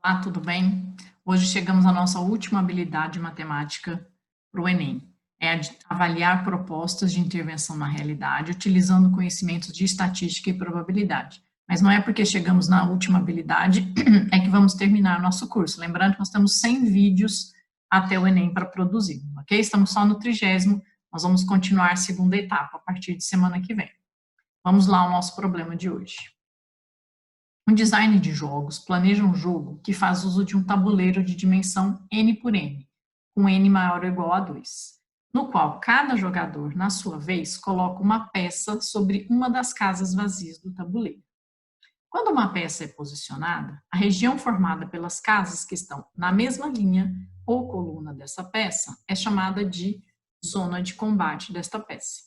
Olá, tudo bem? Hoje chegamos à nossa última habilidade matemática para o Enem. É a de avaliar propostas de intervenção na realidade, utilizando conhecimentos de estatística e probabilidade. Mas não é porque chegamos na última habilidade é que vamos terminar nosso curso. Lembrando que nós temos 100 vídeos até o Enem para produzir, ok? Estamos só no 30º, nós vamos continuar a segunda etapa a partir de semana que vem. Vamos lá ao nosso problema de hoje. Um designer de jogos planeja um jogo que faz uso de um tabuleiro de dimensão n por n, com n maior ou igual a 2, no qual cada jogador, na sua vez, coloca uma peça sobre uma das casas vazias do tabuleiro. Quando uma peça é posicionada, a região formada pelas casas que estão na mesma linha ou coluna dessa peça é chamada de zona de combate desta peça.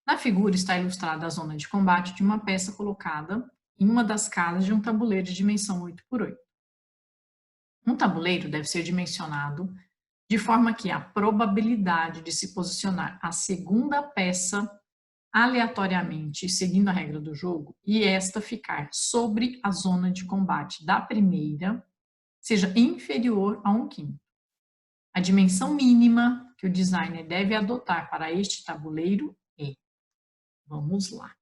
Na figura está ilustrada a zona de combate de uma peça colocada em uma das casas de um tabuleiro de dimensão 8 por 8. Um tabuleiro deve ser dimensionado de forma que a probabilidade de se posicionar a segunda peça aleatoriamente, seguindo a regra do jogo, e esta ficar sobre a zona de combate da primeira, seja inferior a 1/5. A dimensão mínima que o designer deve adotar para este tabuleiro é, vamos lá,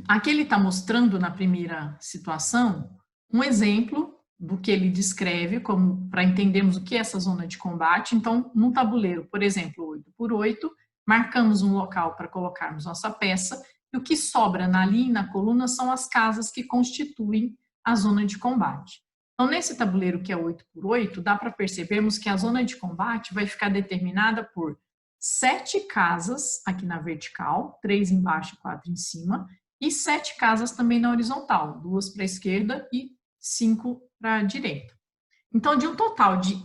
aqui ele está mostrando na primeira situação um exemplo do que ele descreve, como para entendermos o que é essa zona de combate. Então, num tabuleiro, por exemplo, 8 por 8, marcamos um local para colocarmos nossa peça, e o que sobra na linha e na coluna são as casas que constituem a zona de combate. Então, nesse tabuleiro que é 8 por 8, dá para percebermos que a zona de combate vai ficar determinada por 7 casas aqui na vertical, 3 embaixo e 4 em cima, e 7 casas também na horizontal, 2 para a esquerda e 5 para a direita. Então, de um total de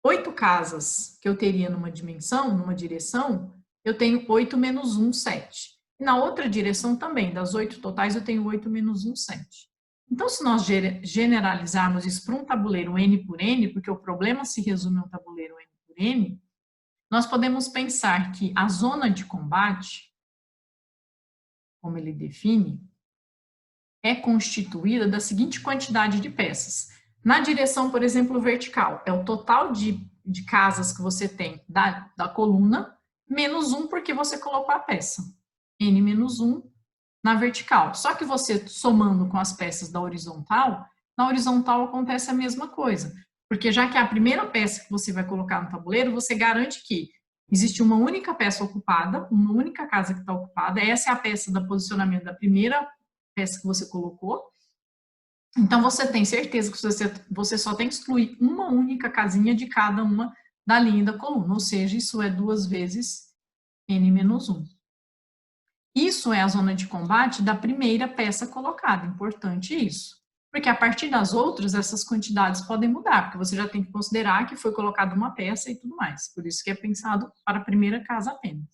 8 casas que eu teria numa dimensão, numa direção, eu tenho 8 menos 1, 7. E na outra direção também, das 8 totais, eu tenho 8 menos 1, 7. Então, se nós generalizarmos isso para um tabuleiro N por N, porque o problema se resume a um tabuleiro N por N, nós podemos pensar que a zona de combate, como ele define, é constituída da seguinte quantidade de peças. Na direção, por exemplo, vertical, é o total de casas que você tem da coluna, menos 1 porque você colocou a peça. N menos 1 na vertical. Só que você, somando com as peças da horizontal, na horizontal acontece a mesma coisa. Porque já que é a primeira peça que você vai colocar no tabuleiro, você garante que existe uma única peça ocupada, uma única casa que está ocupada, essa é a peça do posicionamento da primeira peça que você colocou. Então, você tem certeza que você só tem que excluir uma única casinha de cada uma da linha e da coluna, ou seja, isso é 2 vezes n menos 1. Isso é a zona de combate da primeira peça colocada, importante isso. Porque a partir das outras, essas quantidades podem mudar, porque você já tem que considerar que foi colocada uma peça e tudo mais. Por isso que é pensado para a primeira casa apenas.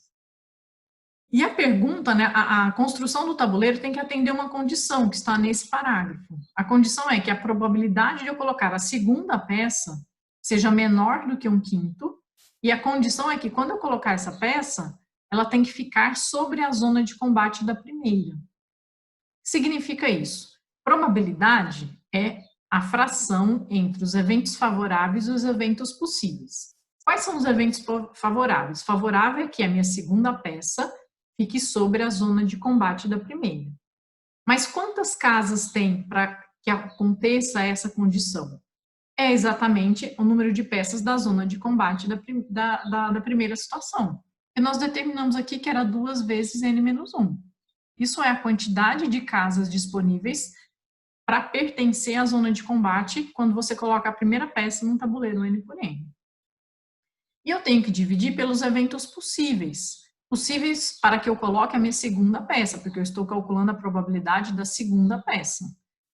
E a pergunta, né, a construção do tabuleiro tem que atender uma condição que está nesse parágrafo. A condição é que a probabilidade de eu colocar a segunda peça seja menor do que 1/5, e a condição é que quando eu colocar essa peça, ela tem que ficar sobre a zona de combate da primeira. Significa isso? Probabilidade é a fração entre os eventos favoráveis e os eventos possíveis. Quais são os eventos favoráveis? Favorável é que a minha segunda peça fique sobre a zona de combate da primeira. Mas quantas casas tem para que aconteça essa condição? É exatamente o número de peças da zona de combate da primeira situação. E nós determinamos aqui que era 2 vezes n menos 1. Isso é a quantidade de casas disponíveis para pertencer à zona de combate quando você coloca a primeira peça num tabuleiro n por n. E eu tenho que dividir pelos eventos possíveis. Possíveis para que eu coloque a minha segunda peça, porque eu estou calculando a probabilidade da segunda peça.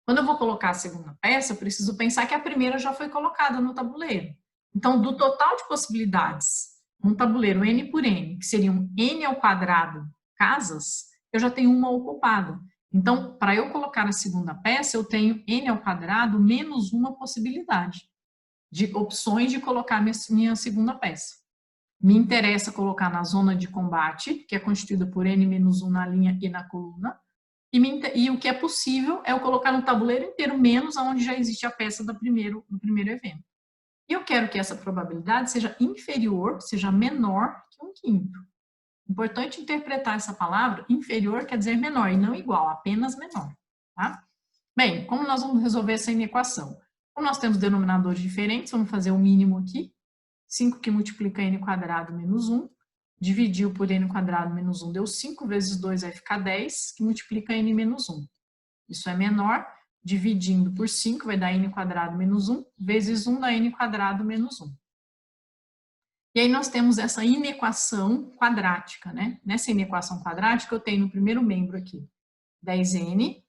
Quando eu vou colocar a segunda peça, eu preciso pensar que a primeira já foi colocada no tabuleiro. Então, do total de possibilidades, um tabuleiro n por n, que seriam n ao quadrado casas, eu já tenho uma ocupada. Então, para eu colocar a segunda peça, eu tenho n ao quadrado menos uma possibilidade de opções de colocar minha segunda peça. Me interessa colocar na zona de combate, que é constituída por n menos 1 na linha e na coluna, E o que é possível é eu colocar no tabuleiro inteiro menos aonde já existe a peça do primeiro evento. E eu quero que essa probabilidade seja inferior, seja menor que 1/5. Importante interpretar essa palavra, inferior quer dizer menor, e não igual, apenas menor. Tá? Bem, como nós vamos resolver essa inequação? Como nós temos denominadores diferentes, vamos fazer o mínimo aqui. 5 que multiplica n² menos 1, dividiu por n² menos 1, deu 5 vezes 2 vai ficar 10, que multiplica n menos 1. Isso é menor, dividindo por 5 vai dar n² menos 1, vezes 1 dá n² menos 1. E aí nós temos essa inequação quadrática, né? Nessa inequação quadrática eu tenho no primeiro membro aqui 10n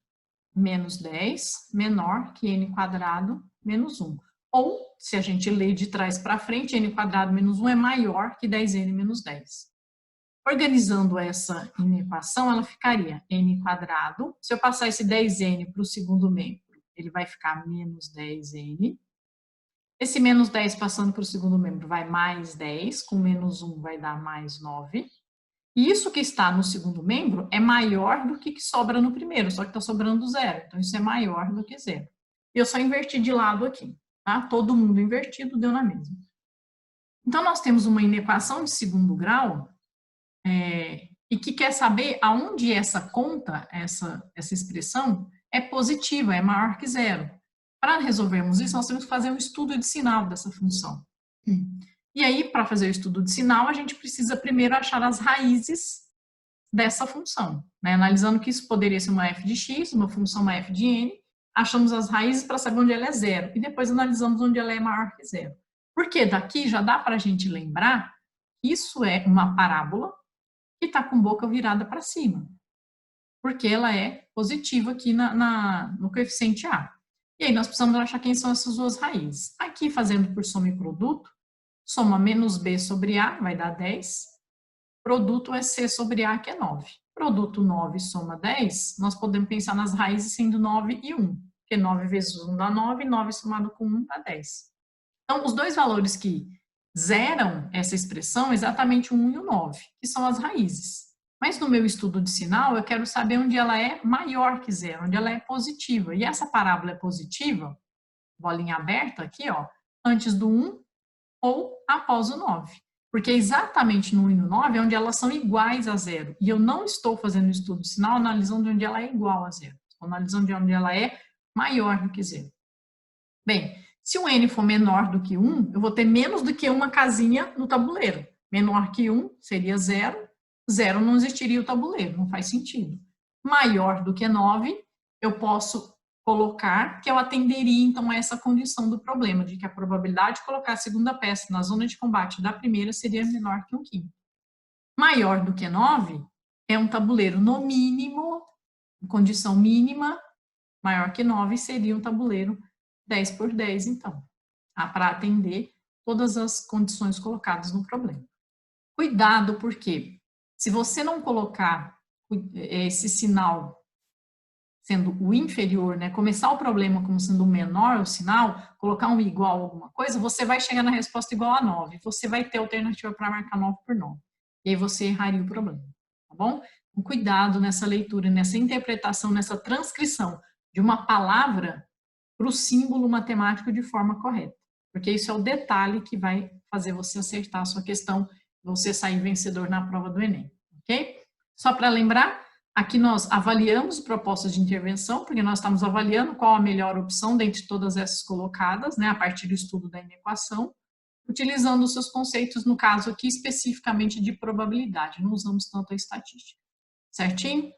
menos 10 menor que n² menos 1. Ou, se a gente lê de trás para frente, n² menos 1 é maior que 10n menos 10. Organizando essa inequação, ela ficaria n², se eu passar esse 10n para o segundo membro, ele vai ficar menos 10n. Esse menos 10 passando para o segundo membro vai mais 10, com menos 1 vai dar mais 9. E isso que está no segundo membro é maior do que sobra no primeiro, só que está sobrando 0. Então, isso é maior do que 0. E eu só inverti de lado aqui, tá? Todo mundo invertido, deu na mesma. Então, nós temos uma inequação de segundo grau e que quer saber aonde essa conta, essa expressão, é positiva, é maior que 0. Para resolvermos isso, nós temos que fazer um estudo de sinal dessa função. E aí, para fazer o estudo de sinal, a gente precisa primeiro achar as raízes dessa função, né? Analisando que isso poderia ser uma f de x, uma função uma f de n, achamos as raízes para saber onde ela é 0, e depois analisamos onde ela é maior que 0. Porque daqui já dá para a gente lembrar que isso é uma parábola que está com boca virada para cima, porque ela é positiva aqui no coeficiente a. E aí nós precisamos achar quem são essas duas raízes. Aqui, fazendo por soma e produto, soma menos b sobre a, vai dar 10. Produto é c sobre a, que é 9. Produto 9 soma 10, nós podemos pensar nas raízes sendo 9 e 1. Porque 9 vezes 1 dá 9, 9 somado com 1 dá 10. Então, os dois valores que zeram essa expressão, exatamente o 1 e o 9, que são as raízes. Mas no meu estudo de sinal, eu quero saber onde ela é maior que 0, onde ela é positiva. E essa parábola é positiva, bolinha aberta aqui, ó, antes do 1 ou após o 9. Porque exatamente no 1 e no 9 é onde elas são iguais a 0. E eu não estou fazendo o estudo de sinal analisando onde ela é igual a 0. Estou analisando onde ela é maior do que 0. Bem, se o n for menor do que 1, eu vou ter menos do que uma casinha no tabuleiro. Menor que 1 seria 0. 0 não existiria o tabuleiro, não faz sentido. Maior do que 9, eu posso colocar que eu atenderia, então, a essa condição do problema, de que a probabilidade de colocar a segunda peça na zona de combate da primeira seria menor que 1/5. Maior do que 9 é um tabuleiro no mínimo, condição mínima, maior que 9 seria um tabuleiro 10 por 10, então, para atender todas as condições colocadas no problema. Cuidado, porque se você não colocar esse sinal sendo o inferior, né, começar o problema como sendo o menor o sinal, colocar um igual a alguma coisa, você vai chegar na resposta igual a 9. Você vai ter alternativa para marcar 9 por 9. E aí você erraria o problema, tá bom? Então, cuidado nessa leitura, nessa interpretação, nessa transcrição de uma palavra para o símbolo matemático de forma correta. Porque isso é o detalhe que vai fazer você acertar a sua questão, você sair vencedor na prova do Enem, ok? Só para lembrar, aqui nós avaliamos propostas de intervenção, porque nós estamos avaliando qual a melhor opção dentre todas essas colocadas, né, a partir do estudo da inequação, utilizando os seus conceitos, no caso aqui, especificamente de probabilidade, não usamos tanto a estatística. Certinho?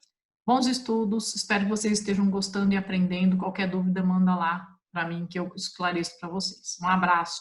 Bons estudos, espero que vocês estejam gostando e aprendendo. Qualquer dúvida, manda lá para mim que eu esclareço para vocês. Um abraço.